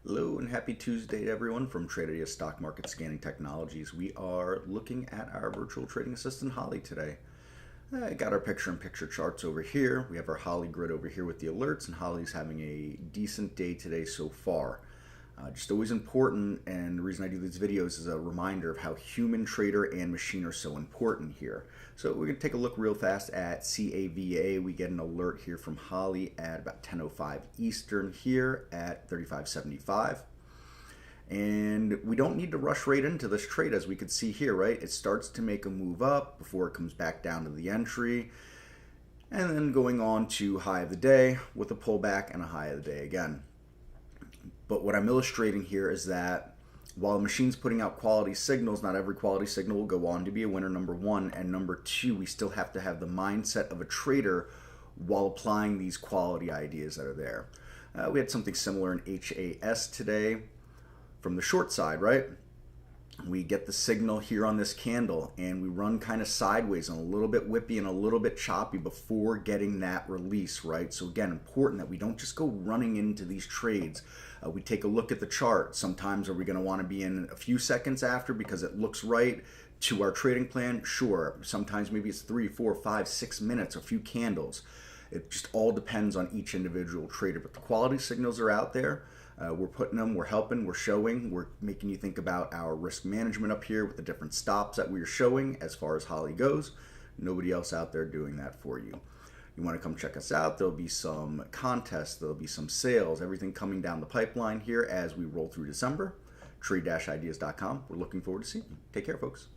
Hello and happy Tuesday to everyone from Trader Stock Market Scanning Technologies. We are looking at our virtual trading assistant Holly today. I got our picture-in-picture charts over here. We have our Holly grid over here with the alerts, and Holly's having a decent day today so far. Just always important, and the reason I do these videos is a reminder of how human, trader, and machine are so important here. So we're going to take a look real fast at CAVA. We get an alert here from Holly at about 10:05 Eastern here at 35.75. And we don't need to rush right into this trade, as we could see here, right? It starts to make a move up before it comes back down to the entry, and then going on to high of the day with a pullback and a high of the day again. But what I'm illustrating here is that while the machine's putting out quality signals, not every quality signal will go on to be a winner, number one. And number two, we still have to have the mindset of a trader while applying these quality ideas that are there. We had something similar in HAS today from the short side, right? We get the signal here on this candle and we run kind of sideways and a little bit whippy and a little bit choppy before getting that release, right? So again, important that we don't just go running into these trades. We take a look at the chart. Sometimes are we going to want to be in a few seconds after because it looks right to our trading plan? Sure. Sometimes maybe it's 3, 4, 5, 6 minutes, a few candles. It just all depends on each individual trader. But the quality signals are out there. We're putting them, we're helping, we're showing, we're making you think about our risk management up here with the different stops that we're showing as far as Holly goes. Nobody else out there doing that for you. You want to come check us out. There'll be some contests, there'll be some sales, everything coming down the pipeline here as we roll through December. Trade-ideas.com. We're looking forward to seeing you. Take care, folks.